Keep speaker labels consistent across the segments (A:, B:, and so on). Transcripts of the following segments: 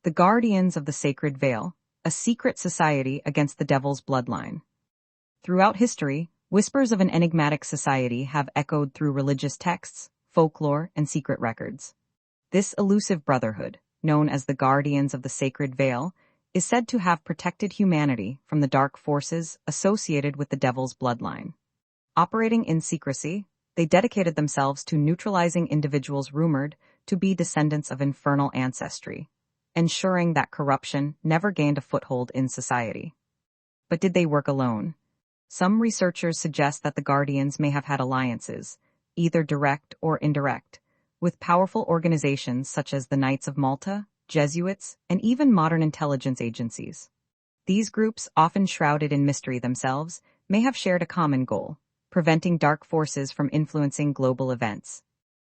A: The Guardians of the Sacred Veil, a secret society against the devil's bloodline. Throughout history, whispers of an enigmatic society have echoed through religious texts, folklore, and secret records. This elusive brotherhood, known as the Guardians of the Sacred Veil, is said to have protected humanity from the dark forces associated with the devil's bloodline. Operating in secrecy, they dedicated themselves to neutralizing individuals rumored to be descendants of infernal ancestry, ensuring that corruption never gained a foothold in society. But did they work alone? Some researchers suggest that the Guardians may have had alliances, either direct or indirect, with powerful organizations such as the Knights of Malta, Jesuits, and even modern intelligence agencies. These groups, often shrouded in mystery themselves, may have shared a common goal: preventing dark forces from influencing global events.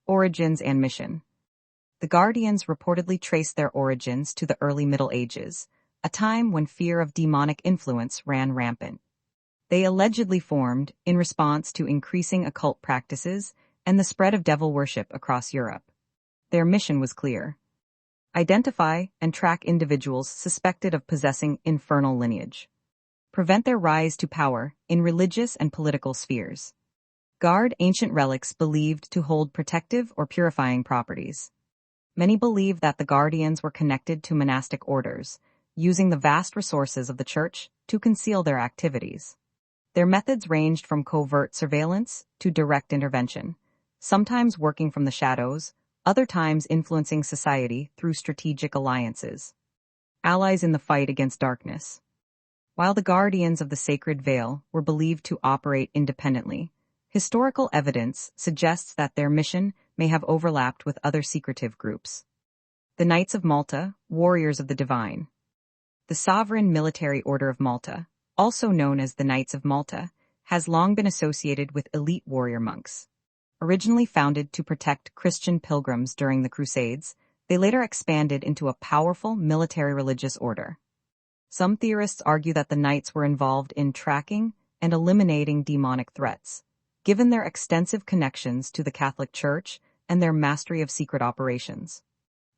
A: Origins and mission. The Guardians reportedly trace their origins to the early Middle Ages, a time when fear of demonic influence ran rampant. They allegedly formed in response to increasing occult practices and the spread of devil worship across Europe. Their mission was clear: identify and track individuals suspected of possessing infernal lineage. Prevent their rise to power in religious and political spheres. Guard ancient relics believed to hold protective or purifying properties. Many believe that the Guardians were connected to monastic orders, using the vast resources of the church to conceal their activities. Their methods ranged from covert surveillance to direct intervention, sometimes working from the shadows, other times influencing society through strategic alliances. Allies in the fight against darkness. While the Guardians of the Sacred Veil were believed to operate independently, historical evidence suggests that their mission may have overlapped with other secretive groups. The Knights of Malta, Warriors of the Divine. The sovereign military order of Malta, also known as the Knights of Malta, has long been associated with elite warrior monks. Originally founded to protect Christian pilgrims during the Crusades, they later expanded into a powerful military religious order. Some theorists argue that the Knights were involved in tracking and eliminating demonic threats, given their extensive connections to the Catholic Church and their mastery of secret operations.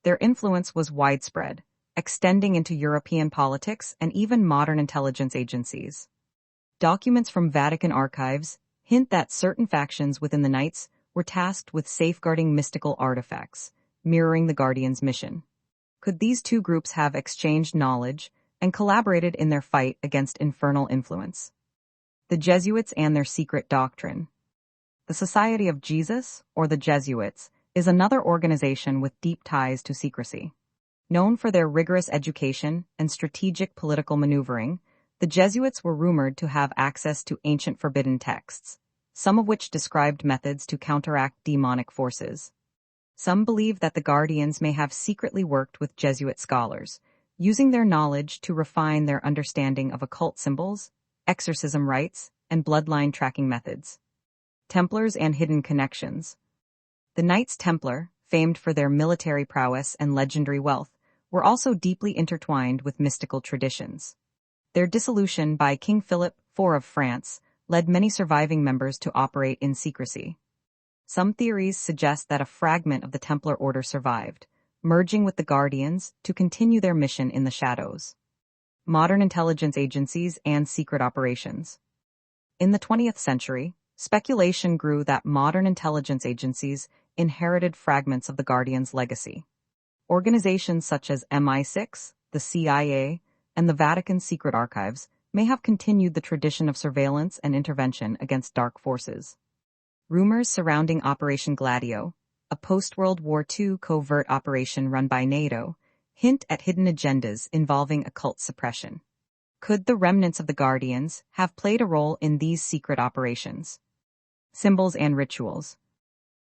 A: Their influence was widespread, extending into European politics and even modern intelligence agencies. Documents from Vatican archives hint that certain factions within the Knights were tasked with safeguarding mystical artifacts, mirroring the Guardians' mission. Could these two groups have exchanged knowledge and collaborated in their fight against infernal influence? The Jesuits and their secret doctrine. The Society of Jesus, or the Jesuits, is another organization with deep ties to secrecy. Known for their rigorous education and strategic political maneuvering, the Jesuits were rumored to have access to ancient forbidden texts, some of which described methods to counteract demonic forces. Some believe that the Guardians may have secretly worked with Jesuit scholars, using their knowledge to refine their understanding of occult symbols, exorcism rites, and bloodline tracking methods. Templars and hidden connections. The Knights Templar, famed for their military prowess and legendary wealth, were also deeply intertwined with mystical traditions. Their dissolution by King Philip IV of France led many surviving members to operate in secrecy. Some theories suggest that a fragment of the Templar order survived, merging with the Guardians to continue their mission in the shadows. Modern intelligence agencies and secret operations. In the 20th century, speculation grew that modern intelligence agencies inherited fragments of the Guardians' legacy. Organizations such as MI6, the CIA, and the Vatican's secret archives may have continued the tradition of surveillance and intervention against dark forces. Rumors surrounding Operation Gladio, a post-World War II covert operation run by NATO, hint at hidden agendas involving occult suppression. Could the remnants of the Guardians have played a role in these secret operations? Symbols and rituals.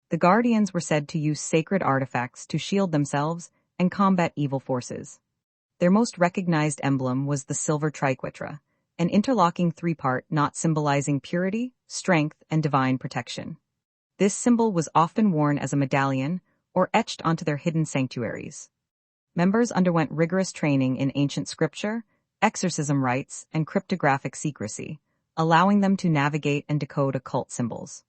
A: The Guardians were said to use sacred artifacts to shield themselves and combat evil forces. Their most recognized emblem was the silver triquetra, an interlocking three-part knot symbolizing purity, strength, and divine protection. This symbol was often worn as a medallion or etched onto their hidden sanctuaries. Members underwent rigorous training in ancient scripture, exorcism rites, and cryptographic secrecy, allowing them to navigate and decode occult symbols.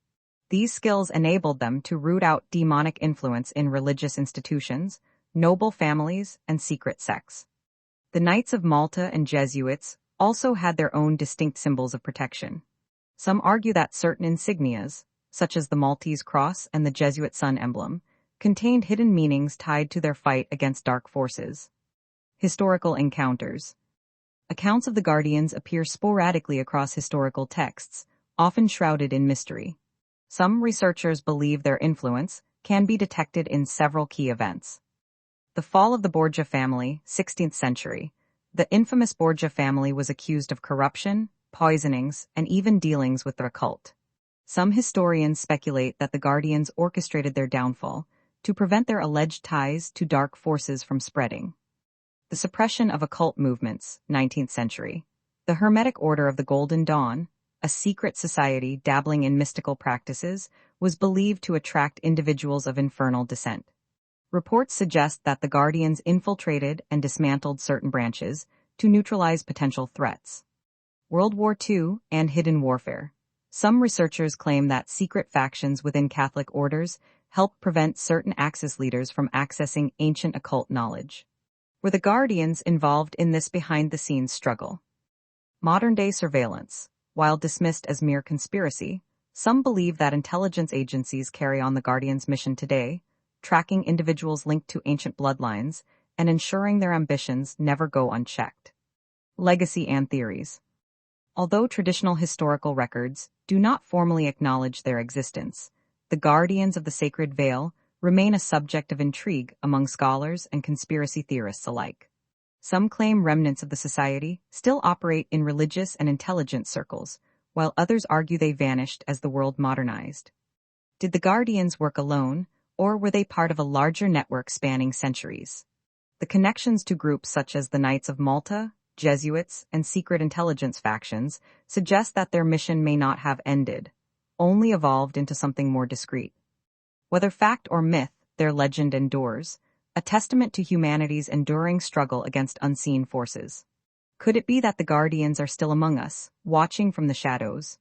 A: These skills enabled them to root out demonic influence in religious institutions, noble families, and secret sects. The Knights of Malta and Jesuits also had their own distinct symbols of protection. Some argue that certain insignias, such as the Maltese cross and the Jesuit sun emblem, contained hidden meanings tied to their fight against dark forces. Historical encounters. Accounts of the Guardians appear sporadically across historical texts, often shrouded in mystery. Some researchers believe their influence can be detected in several key events. The fall of the Borgia family, 16th century. The infamous Borgia family was accused of corruption, poisonings, and even dealings with the occult. Some historians speculate that the Guardians orchestrated their downfall to prevent their alleged ties to dark forces from spreading. The suppression of occult movements, 19th century. The Hermetic Order of the Golden Dawn, a secret society dabbling in mystical practices, was believed to attract individuals of infernal descent. Reports suggest that the Guardians infiltrated and dismantled certain branches to neutralize potential threats. World War II and hidden warfare. Some researchers claim that secret factions within Catholic orders helped prevent certain Axis leaders from accessing ancient occult knowledge. Were the Guardians involved in this behind-the-scenes struggle? Modern-day surveillance. While dismissed as mere conspiracy, some believe that intelligence agencies carry on the Guardians' mission today, tracking individuals linked to ancient bloodlines and ensuring their ambitions never go unchecked. Legacy and theories. Although traditional historical records do not formally acknowledge their existence, the Guardians of the Sacred Veil remain a subject of intrigue among scholars and conspiracy theorists alike. Some claim remnants of the society still operate in religious and intelligence circles, while others argue they vanished as the world modernized. Did the Guardians work alone, or were they part of a larger network spanning centuries? The connections to groups such as the Knights of Malta, Jesuits, and secret intelligence factions suggest that their mission may not have ended, only evolved into something more discreet. Whether fact or myth, their legend endures, a testament to humanity's enduring struggle against unseen forces. Could it be that the Guardians are still among us, watching from the shadows,